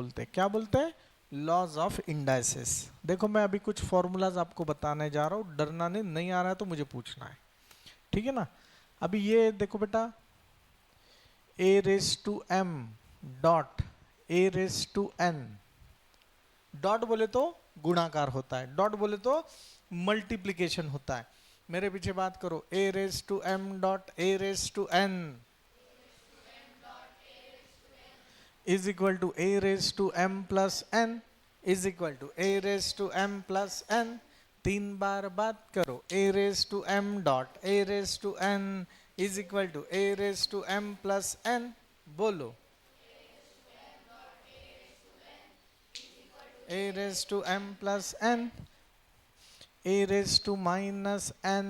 बोलते हैं, क्या बोलते हैं, लॉज ऑफ इंडाइसिस। देखो मैं अभी कुछ फॉर्मूलाज आपको बताने जा रहा हूँ, डरना नहीं, नहीं आ रहा है तो मुझे पूछना है, ठीक है ना। अभी ये देखो बेटा, a raise to M dot a raise to N, dot बोले तो गुणाकार होता है, डॉट बोले तो मल्टीप्लीकेशन होता है। मेरे पीछे बात करो, a raise to M dot a raise to N is equal to a raise to M plus N is equal to a raise to M plus N. 3 बार बात करो, a raise to M dot a raise to N is equal to a raise to M plus N. बोलो, a raised to m plus n, a raised to minus n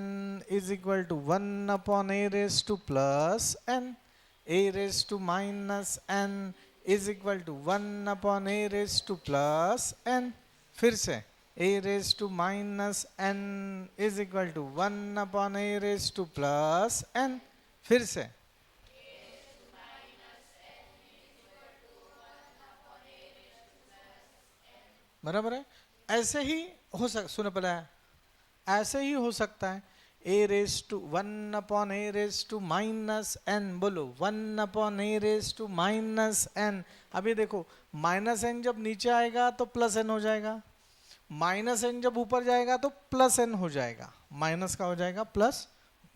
is equal to 1 upon a raised to plus n, a raised to minus n is equal to 1 upon a raised to plus n। फिर से a raised to minus n is equal to 1 upon a raised to plus n। फिर से बराबर है। ऐसे ही हो सक, सुनो पहले, ऐसे ही हो सकता है, a raise to 1 upon a raise to minus N. बोलो 1 upon a raise to minus N. अभी देखो माइनस एन जब नीचे आएगा तो प्लस एन हो जाएगा, माइनस एन जब ऊपर जाएगा तो प्लस एन हो जाएगा, माइनस का हो जाएगा प्लस,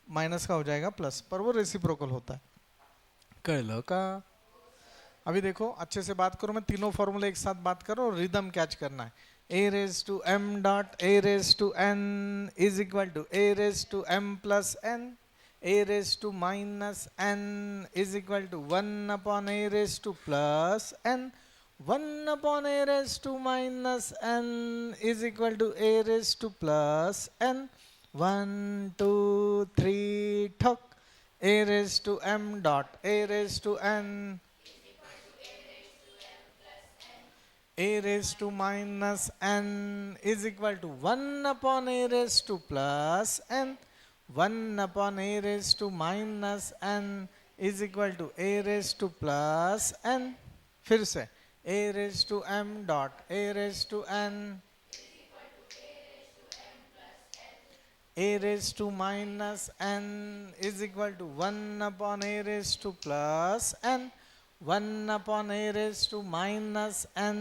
माइनस का हो जाएगा प्लस, पर वो रेसिप्रोकल होता है। कर लो का। अभी देखो अच्छे से बात करो, मैं तीनों फॉर्मूले एक साथ बात करो और रिदम कैच करना है। a raised to m dot a raised to n is equal to a raised to m plus n, a raised to minus n is equal to 1 upon a raised to plus n, 1 upon a raised to minus n is equal to a raised to plus n। 1 2 3 ठक, a raised to m dot a raised to n, a raised to minus n is equal to 1 upon a raised to plus n, 1 upon a raised to minus n is equal to a raised to plus n। फिर से a raised to m dot a raised to n, a raised to minus n is equal to 1 upon a raised to plus n, 1 upon a raised to minus n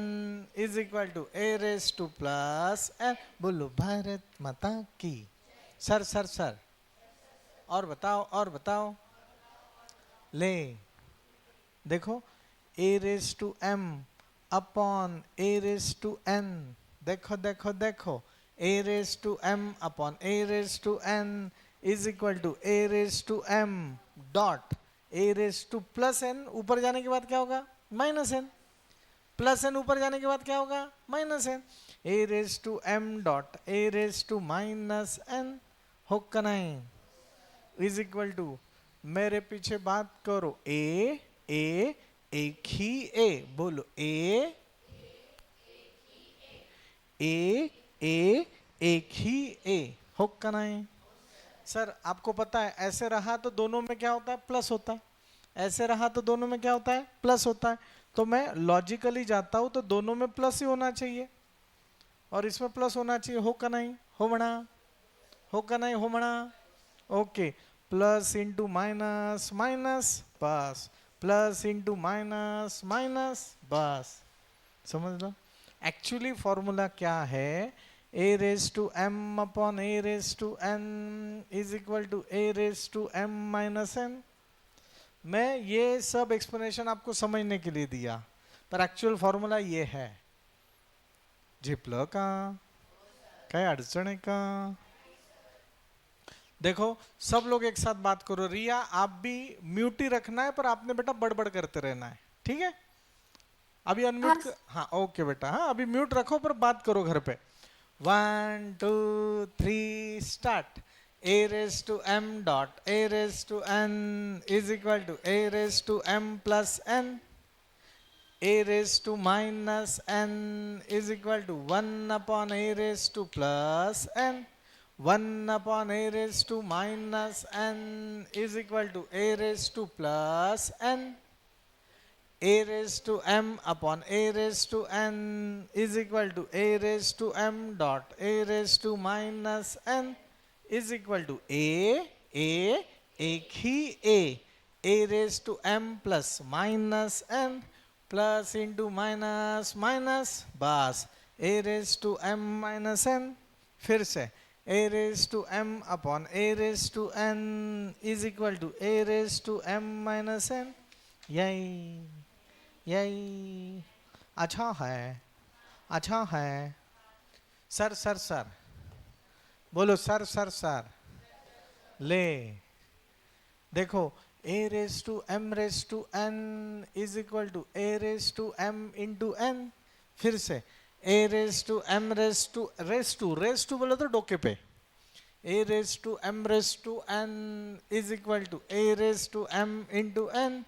is equal to a raised to plus n। बोलो भारत माता की। Sir sir sir, और बताओ और बताओ। ले देखो, a raised to m upon a raised to n, देखो देखो देखो, a raised to m upon a raised to n is equal to a raised to m dot a raised to plus n। ऊपर जाने के बाद क्या होगा, minus N, plus N ऊपर जाने के बाद क्या होगा, minus n. a raised to m dot a raised to minus n होगा नहीं, इज इक्वल टू, मेरे पीछे बात करो, a a एक ही a, बोलो a a a एक ही a होगा नहीं। सर आपको पता है ऐसे रहा तो दोनों में क्या होता है, प्लस होता है, ऐसे रहा तो दोनों में क्या होता है, प्लस होता है। तो मैं लॉजिकली जाता हूं तो दोनों में प्लस ही होना चाहिए, और इसमें प्लस होना चाहिए, हो का नहीं हो मना, हो का नहीं हो मना। Okay, plus into minus minus बस, प्लस इंटू माइनस माइनस बस, समझ लो। एक्चुअली फॉर्मूला क्या है, a raised to m upon a raised to n is equal to a raised to m minus n। मैं ये सब एक्सप्लेनेशन आपको समझने के लिए दिया, पर एक्चुअल फॉर्मूला ये है। झिपलं का काय अडचण आहे का? देखो सब लोग एक साथ बात करो। रिया आप भी म्यूट ही रखना है, पर आपने बेटा बड़बड़ करते रहना है, ठीक है। अभी अनम्यूट हाँ ओके बेटा, हाँ अभी म्यूट रखो पर बात करो घर पे। 1 2 3 start. a raised to m dot a raised to n is equal to a raised to m plus n, a raised to minus n is equal to 1 upon a raised to plus n, 1 upon a raised to minus n is equal to a raised to plus n। a raised to m upon a raised to n is equal to a raised to m dot a raised to minus n is equal to एक ही a raised to m plus minus n plus into minus minus बस a raised to m minus n फिर से a raised to m upon a raised to n is equal to a raised to m minus n यही अच्छा है sir sir sir बोलो sir sir sir ले देखो a raised to m raised to n is equal to a raised to m into n फिर से a raised to m raised to बोलो तो डोके पे a raised to m raised to n is equal to a raised to m into n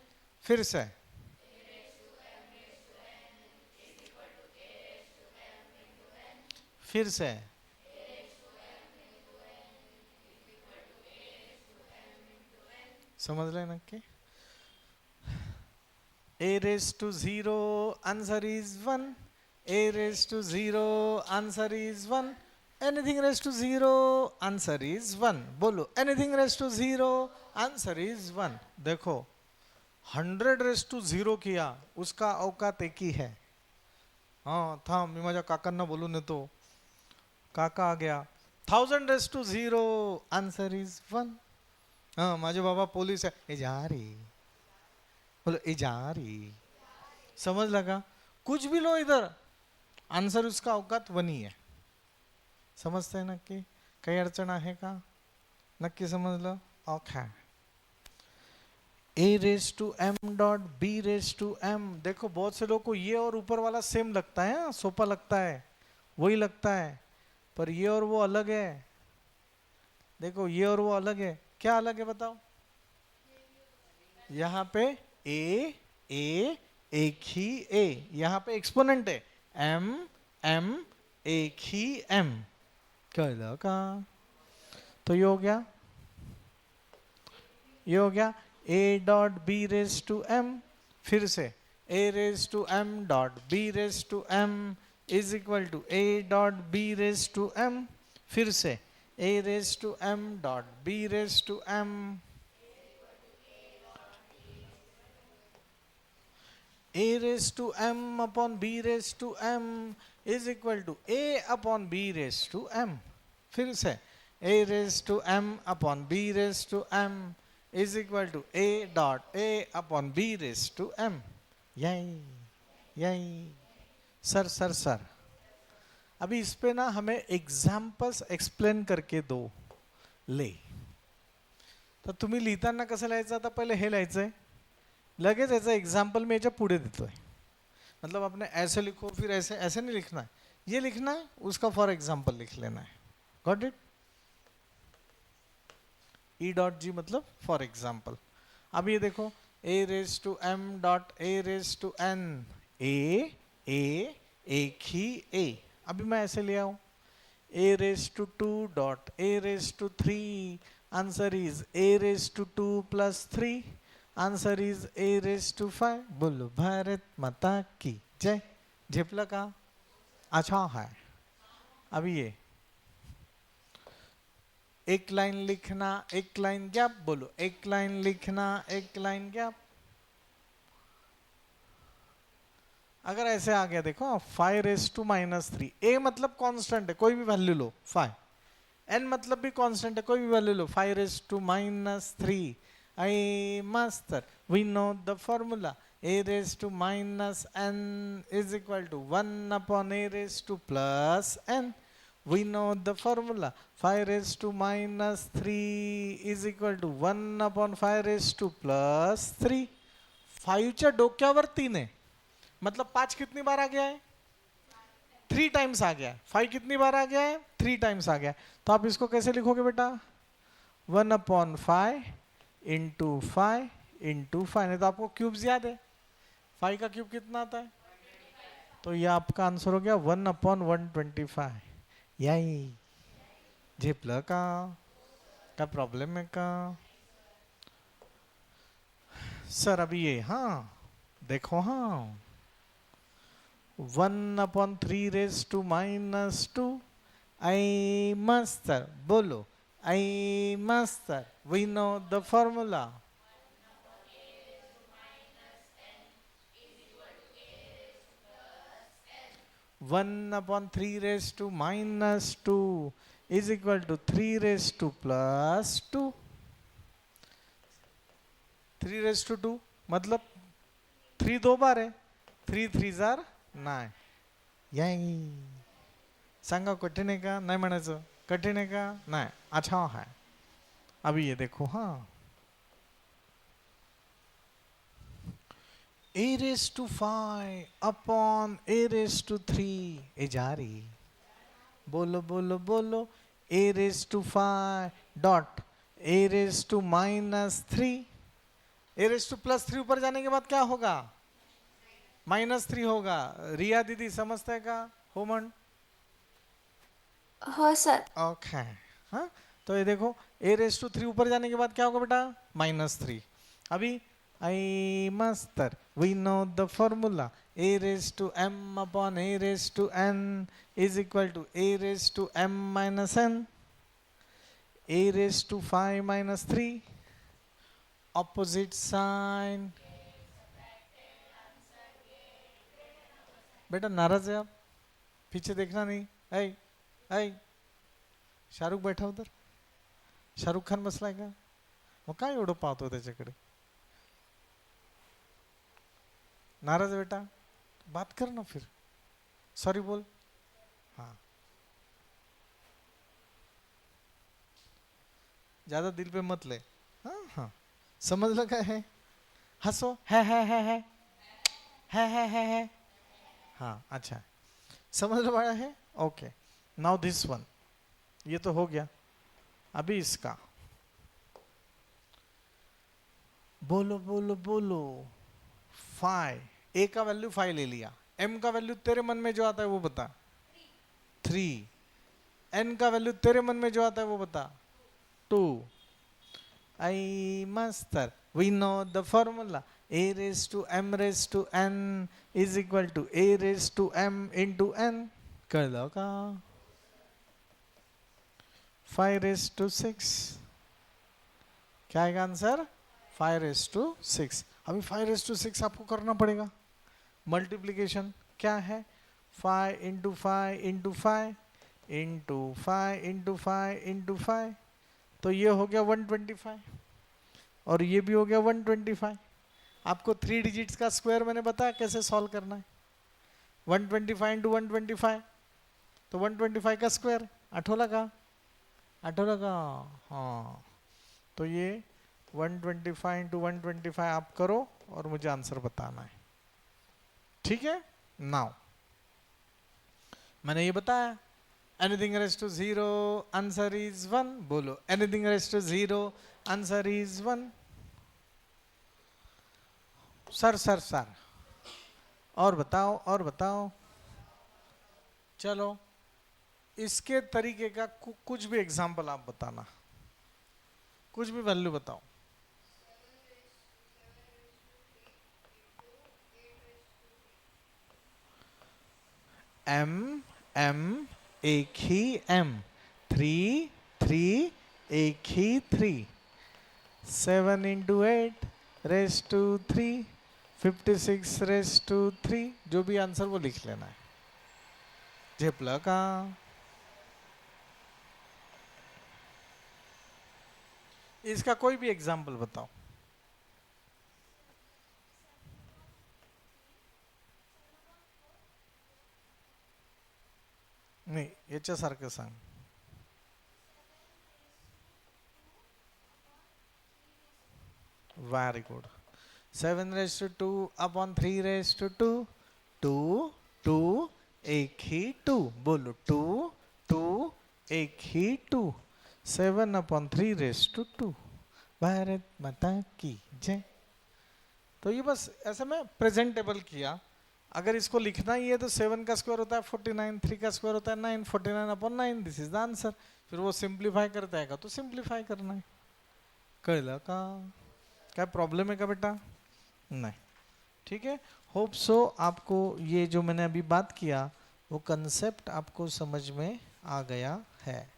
फिर से समझ लेना कि a raised to 0 answer is 1 a raised to 0 answer is 1 anything raised to 0 answer is 1 बोलो anything raised to 0 answer is 1 देखो 100 raised to 0 किया उसका औकात एक ही है हाँ था मैं माझ्या काकांना बोलू ने तो काका आ गया 1000 raised to 0 answer is 1 हाँ माझे बाबा पुलिस है ए जा रही बोलो ए जा रही समझ लगा कुछ भी लो इधर आंसर उसका औकात वनी है समझते हैं नक्की काही अडचण आहे का नक्की समजलं okay a raised to m dot b raised to m देखो बहुत से लोगों को ये और ऊपर वाला सेम लगता है सोपा लगता है वही लगता है पर ये और वो अलग है देखो ये और वो अलग है क्या अलग है बताओ यहाँ पे a एक ही a यहाँ पे एक्सपोनेंट है m एक ही m क्या का तो ये हो गया a dot b raise to m फिर से a raise to m dot b raise to m is equal to a dot b raise to m फिर से a raise to m dot b raise to m a raise to m upon b raise to m is equal to a upon b raise to m फिर से a raise to m upon b raise to m is equal to a dot a upon b raised to m यही sir अभी इस पे ना हमें examples explain करके दो ले तर तुम्ही लिहिताना कसं लिहायचं आता पहिले हे लिहायचंय लगेच याचं एग्जाम्पल मी याच्या पुढे देतोय मतलब आपने ऐसे लिखो फिर ऐसे नहीं लिखना है ये लिखना है उसका फॉर एग्जाम्पल लिख लेना है got it E dot G मतलब फॉर एग्जाम्पल अब ये देखो a raise to m dot a raise to n a एक ही a अभी मैं ऐसे ले आऊं a raise to 2 dot a raise to 3 answer is a raise to 2 plus 3 answer is a raise to 5 बोलो भारत माता की जय झेपला का अच्छा है अभी ये एक लाइन लिखना एक लाइन गैप बोलो एक लाइन लिखना एक लाइन गैप अगर ऐसे आ गया देखो 5 रेज टू -3 a मतलब कांस्टेंट है कोई भी वैल्यू लो 5 n मतलब भी कांस्टेंट है कोई भी वैल्यू लो 5 raise to -3 I master we know the formula a raise to -n is equal to 1 upon a raise to plus n we know the formula 5 raised to -3 is equal to 1 upon 5 raised to plus 3 5 च्या डोक्यावर 3 है मतलब 5 कितनी बार आ गया है 3 times आ गया है 5 कितनी बार आ गया है 3 टाइम्स आ गया है तो आप इसको कैसे लिखोगे बेटा 1 अपॉन 5 इंटू 5 इंटू 5 नहीं तो आपको क्यूब्स याद है 5 का क्यूब कितना आता है तो ये आपका आंसर हो गया 1 अपॉन 125 यही झेपलं का क्या प्रॉब्लम है का सर अभी ये हाँ देखो हाँ, 1/3 रेज टू -2, आई मास्टर बोलो, I master, we know the formula, 1/3 raised to -2 is equal to 3 raised to +2. 3 raised to 2 मतलब 3 दो बार है, 3 3 जार 9. यही सांगा कठीण आहे का? नाही म्हणायचं. कठीण आहे का? नाही. अच्छा है. अभी ये देखो हाँ, a raised to 5 upon a raised to 3 ए जा रही. बोलो बोलो बोलो, a raised to 5 dot a raised to -3, a raised to +3 ऊपर जाने के बाद क्या होगा? -3 होगा. रिया दीदी समझते का? होमन हो सर. ओके. हाँ, तो ये देखो a raised to 3 ऊपर जाने के बाद क्या होगा बेटा? -3. अभी I master, we know the formula, a raised to m upon a raised to n is equal to a raised to m minus n, a raised to 5 minus 3, opposite sign. बेटा नाराज है आप? पीछे देखना नहीं. ऐ ऐ शाहरुख बैठा उधर, शाहरुख खान बसलाय का? मग काय एवढं पाहतो त्याच्याकडे? नाराज है बेटा? बात कर ना फिर, सॉरी बोल. हाँ, ज्यादा दिल पे मत ले. हाँ हाँ, समझ लगा है? हंसो, है. हाँ अच्छा, समझ रहा है. ओके, नाउ दिस वन, ये तो हो गया. अभी इसका बोलो बोलो बोलो. 5, ए का वैल्यू 5 ले लिया, एम का वैल्यू तेरे मन में जो आता है वो बता. 3, एन का वैल्यू तेरे मन में जो आता है वो बता. 2. I master, we know the formula, a raised to m raised to n is equal to a raised to m into n. कळलं का? 5 raised to 6, क्या आएगा आंसर? 5 raised to 6. अभी 5 raised to 6 आपको करना पड़ेगा. मल्टीप्लीकेशन क्या है? 5 into 5 into 5 into 5 into 5 into 5. तो ये हो गया 125 और ये भी हो गया 125. आपको 3 डिजिट्स का स्क्वायर मैंने बताया कैसे सॉल्व करना है. 125 इंटू 125, तो 125 का स्क्वायर. आठवला का? हाँ, तो ये 125 इंटू 125 आप करो और मुझे आंसर बताना है. ठीक है. नाउ मैंने ये बताया, anything raise to 0 answer is 1. बोलो, anything raise to 0 answer is 1. Sir sir sir, और बताओ. चलो, इसके तरीके का कुछ भी एग्जांपल आप बताना, कुछ भी वैल्यू बताओ. m एक ही m, 3 3 एक ही 3, 7 into 8 raised to 3, 56 raised to 3. जो भी आंसर वो लिख लेना है. झेपला का? इसका कोई भी एग्जांपल बताओ. नाही, याच्यासारखं सांग. Very good. 7 raised to 2 upon 3 raised to 2. 2 2 एक ही 2. बोलो, 2 2 एक ही 2. 7 upon 3 raised to 2. भारत माता की जय. तो ये बस ऐसे में प्रेजेंटेबल किया. अगर इसको लिखना ही है तो 7 का स्क्वायर होता है 49, 3 का स्क्वायर होता है 9, 49 upon 9, this is the answer. फिर वो सिंप्लीफाई करता है का तो सिंप्लीफाई करना है. कळलं का? काय प्रॉब्लेम आहे का बेटा? नाही. ठीक है, होप सो आपको ये जो मैंने अभी बात किया वो कंसेप्ट आपको समझ में आ गया है।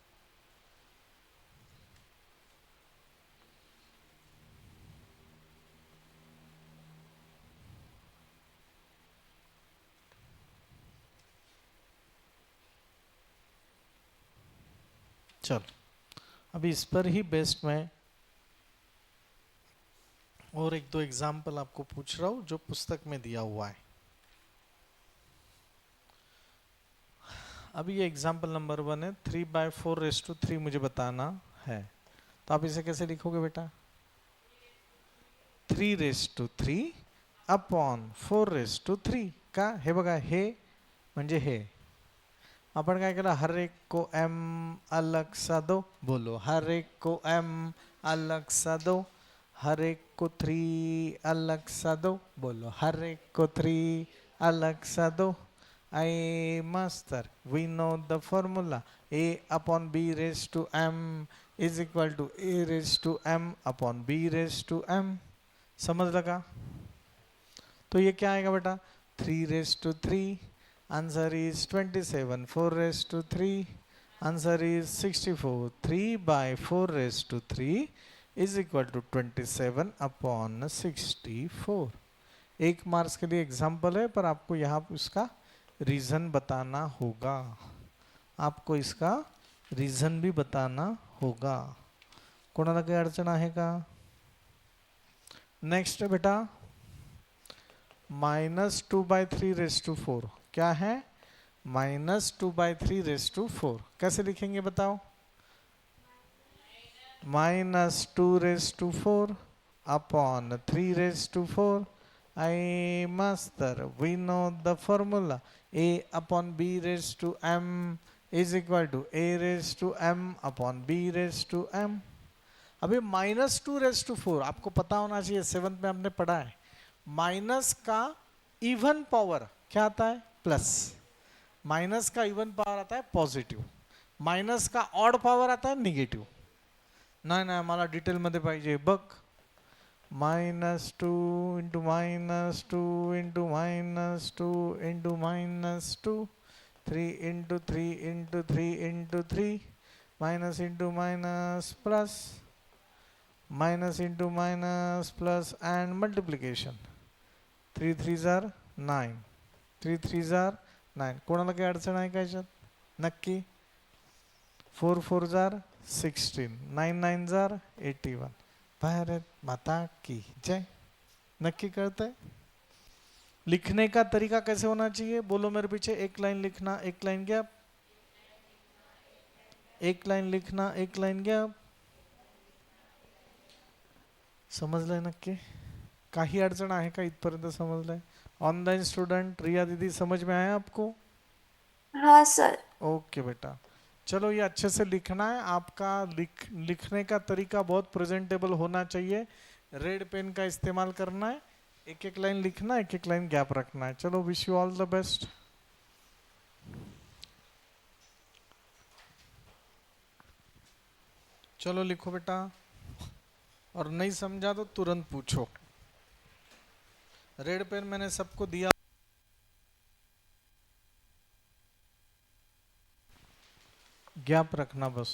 चलो अभी इस पर ही बेस्ट मैं और एक दो एग्जाम्पल आपको पूछ रहा हूँ जो पुस्तक में दिया हुआ है। अभी ये एग्जाम्पल नंबर 1 है, 3/4 मुझे बताना है, तो आप इसे कैसे लिखोगे बेटा? 3/3 अपॉन 4/3 का हे बघा, हे म्हणजे हे आपण काय केलं, हर एक को m अलग सा दो, बोलो हर एक को m अलग सा दो, हर एक को 3 अलग सा दो, बोलो हर एक को 3 अलग सा दो। I master, we know the formula a upon b raised to m is equal to a raised to m upon b raised to m। समझ लगा? तो ये क्या आएगा बेटा? 3/3, answer is 27, 4/3, answer is 64, 3/4/3 is equal to 27 upon 64। एक marks के लिए एग्जाम्पल है, पर आपको यहाँ इसका रीजन बताना होगा, आपको इसका रीजन भी बताना होगा। कोणाला काही अडचण आहे का? नेक्स्ट बेटा -2/3/4 क्या है? -2/3/4 कैसे लिखेंगे बताओ? -2/4 upon 3/4। I master, we know the formula a upon b raised to m is equal to a raised to m upon b raised to m। अभी -2/4 आपको पता होना चाहिए, 7th में हमने पढ़ा है, माइनस का इवन पावर क्या आता है? प्लस। माइनस का इवन पावर आता है पॉझिटिव्ह, माइनस का ऑड पावर आता है निगेटिव्ह। नाही नाही मला डिटेल मध्ये पाहिजे बघ। -2 into -2 into -2 into -2, 3 into 3 into 3 into 3, minus into minus plus, minus into minus plus and multiplication. 3 3s are 9, 3 3s are 9। कोणाला काही अडचण आहे का याच्यात? नक्की। 4 4s are 16, 9 9s are 81। Bharat माता की जय। नक्की करते हैं? लिखने का तरीका कैसे होना चाहिए? बोलो मेरे पीछे। एक लाइन लिखना, एक लाइन गैप, एक लाइन लिखना, एक लाइन गॅप। समजलंय नक्की? काही अडचण आहे का इथपर्यंत? समजलंय? ऑनलाइन स्टूडेंट रिया दीदी समझ में आया आपको? हाँ सर। ओके बेटा, चलो ये अच्छे से लिखना है। आपका लिखने का तरीका बहुत प्रेजेंटेबल होना चाहिए। रेड पेन का इस्तेमाल करना है, एक एक लाइन लिखना, एक एक लाइन गैप रखना है। चलो wish you all the best. चलो लिखो बेटा, और नहीं समझा तो तुरंत पूछो। रेड पेन मैंने सबको दिया, गैप रखना बस।